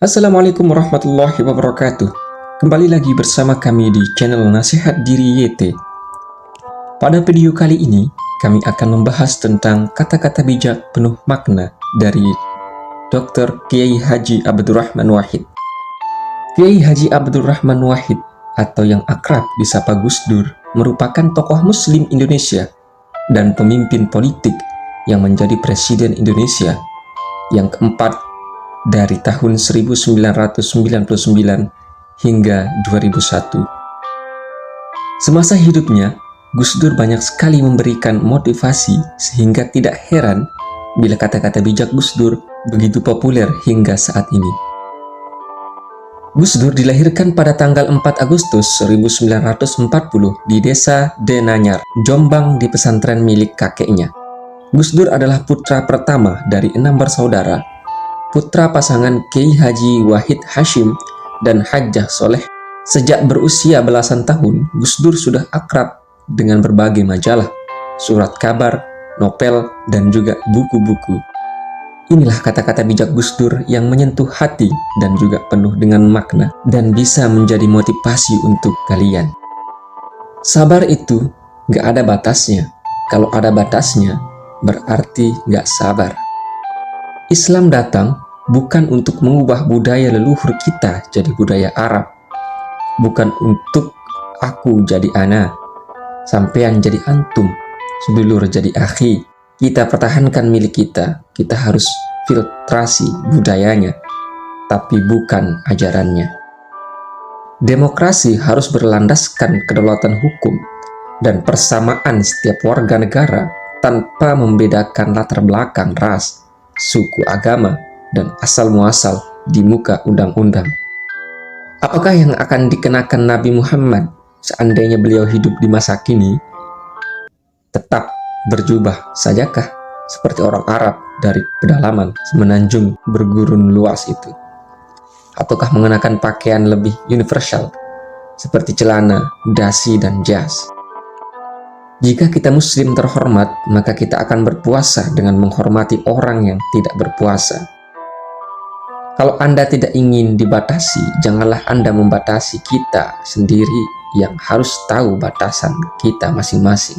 Assalamualaikum warahmatullahi wabarakatuh. Kembali lagi bersama kami di channel Nasihat Diri YT. Pada video kali ini, kami akan membahas tentang kata-kata bijak penuh makna dari Dr. Kiai Haji Abdurrahman Wahid. Kiai Haji Abdurrahman Wahid atau yang akrab disapa Gus Dur merupakan tokoh muslim Indonesia dan pemimpin politik yang menjadi Presiden Indonesia yang keempat dari tahun 1999 hingga 2001. Semasa hidupnya, Gus Dur banyak sekali memberikan motivasi sehingga tidak heran bila kata-kata bijak Gus Dur begitu populer hingga saat ini. Gus Dur dilahirkan pada tanggal 4 Agustus 1940 di desa Denanyar, Jombang di pesantren milik kakeknya. Gus Dur adalah putra pertama dari 6 bersaudara, putra pasangan Kiai Haji Wahid Hashim dan Hajjah Soleh. Sejak berusia belasan tahun, Gus Dur sudah akrab dengan berbagai majalah, surat kabar, novel, dan juga buku-buku. Inilah kata-kata bijak Gus Dur yang menyentuh hati dan juga penuh dengan makna dan bisa menjadi motivasi untuk kalian. Sabar itu gak ada batasnya. Kalau ada batasnya, berarti gak sabar. Islam datang bukan untuk mengubah budaya leluhur kita jadi budaya Arab. Bukan untuk aku jadi ana, sampean jadi antum, sedulur jadi akhi. Kita pertahankan milik kita. Kita harus filtrasi budayanya, tapi bukan ajarannya. Demokrasi harus berlandaskan kedaulatan hukum dan persamaan setiap warga negara tanpa membedakan latar belakang ras, suku, agama, dan asal-muasal di muka undang-undang. Apakah yang akan dikenakan Nabi Muhammad seandainya beliau hidup di masa kini? Tetap berjubah sajakah seperti orang Arab dari pedalaman semenanjung bergurun luas itu? Ataukah mengenakan pakaian lebih universal seperti celana, dasi, dan jas? Jika kita muslim terhormat, maka kita akan berpuasa dengan menghormati orang yang tidak berpuasa. Kalau Anda tidak ingin dibatasi, janganlah Anda membatasi kita sendiri yang harus tahu batasan kita masing-masing.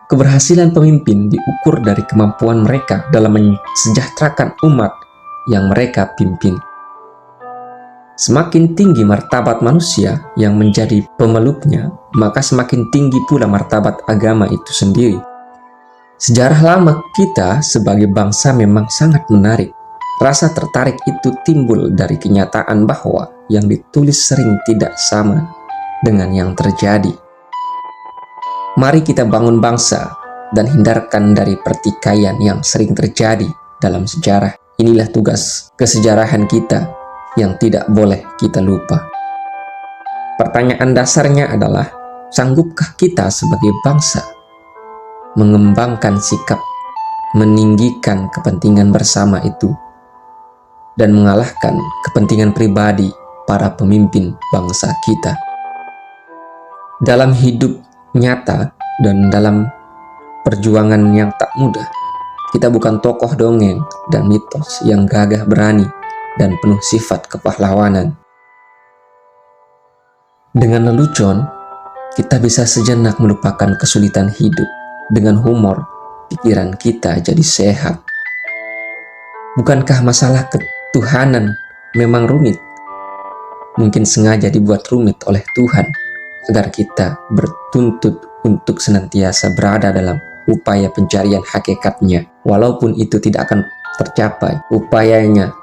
Keberhasilan pemimpin diukur dari kemampuan mereka dalam mensejahterakan umat yang mereka pimpin. Semakin tinggi martabat manusia yang menjadi pemeluknya, maka semakin tinggi pula martabat agama itu sendiri. Sejarah lama kita sebagai bangsa memang sangat menarik. Rasa tertarik itu timbul dari kenyataan bahwa yang ditulis sering tidak sama dengan yang terjadi. Mari kita bangun bangsa dan hindarkan dari pertikaian yang sering terjadi dalam sejarah. Inilah tugas kesejarahan kita yang tidak boleh kita lupa. Pertanyaan dasarnya adalah, sanggupkah kita sebagai bangsa mengembangkan sikap meninggikan kepentingan bersama itu dan mengalahkan kepentingan pribadi para pemimpin bangsa kita? Dalam hidup nyata dan dalam perjuangan yang tak mudah, kita bukan tokoh dongeng dan mitos yang gagah berani dan penuh sifat kepahlawanan. Dengan lelucon, kita bisa sejenak melupakan kesulitan hidup. Dengan humor, pikiran kita jadi sehat. Bukankah masalah ketuhanan memang rumit? Mungkin sengaja dibuat rumit oleh Tuhan agar kita bertuntut untuk senantiasa berada dalam upaya pencarian hakikatnya. Walaupun itu tidak akan tercapai, upayanya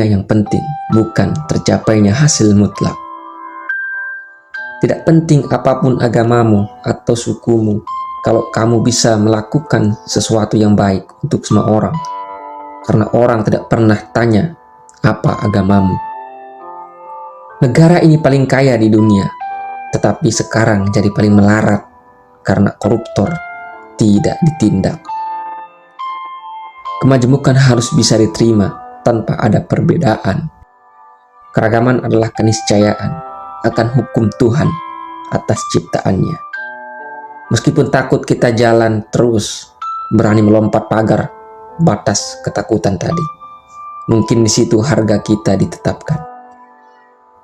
yang penting, bukan tercapainya hasil mutlak. Tidak penting apapun agamamu atau sukumu, kalau kamu bisa melakukan sesuatu yang baik untuk semua orang, karena orang tidak pernah tanya apa agamamu. Negara ini paling kaya di dunia, tetapi sekarang jadi paling melarat karena koruptor tidak ditindak. Kemajemukan harus bisa diterima tanpa ada perbedaan. Keragaman adalah keniscayaan akan hukum Tuhan atas ciptaannya. Meskipun takut, kita jalan terus, berani melompat pagar batas ketakutan tadi. Mungkin di situ harga kita ditetapkan.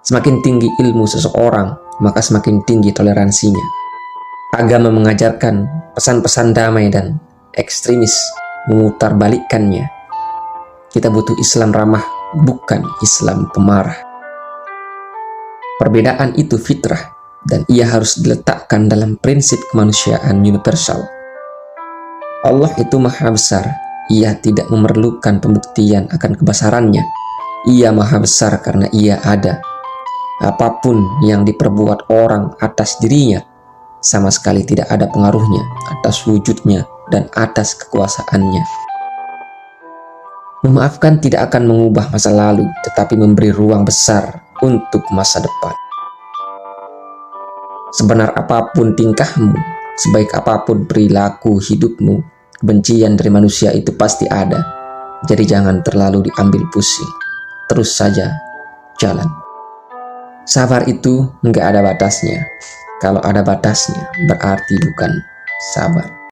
Semakin tinggi ilmu seseorang, maka semakin tinggi toleransinya. Agama mengajarkan pesan-pesan damai dan ekstremis memutarbalikkannya. Kita butuh Islam ramah, bukan Islam pemarah. Perbedaan itu fitrah, dan ia harus diletakkan dalam prinsip kemanusiaan universal. Allah itu maha besar. Ia tidak memerlukan pembuktian akan kebesarannya. Ia maha besar karena ia ada. Apapun yang diperbuat orang atas dirinya, sama sekali tidak ada pengaruhnya atas wujudnya dan atas kekuasaannya. Memaafkan tidak akan mengubah masa lalu, tetapi memberi ruang besar untuk masa depan. Sebenar apapun tingkahmu, sebaik apapun perilaku hidupmu, kebencian dari manusia itu pasti ada. Jadi jangan terlalu diambil pusing. Terus saja jalan. Sabar itu nggak ada batasnya. Kalau ada batasnya, berarti bukan sabar.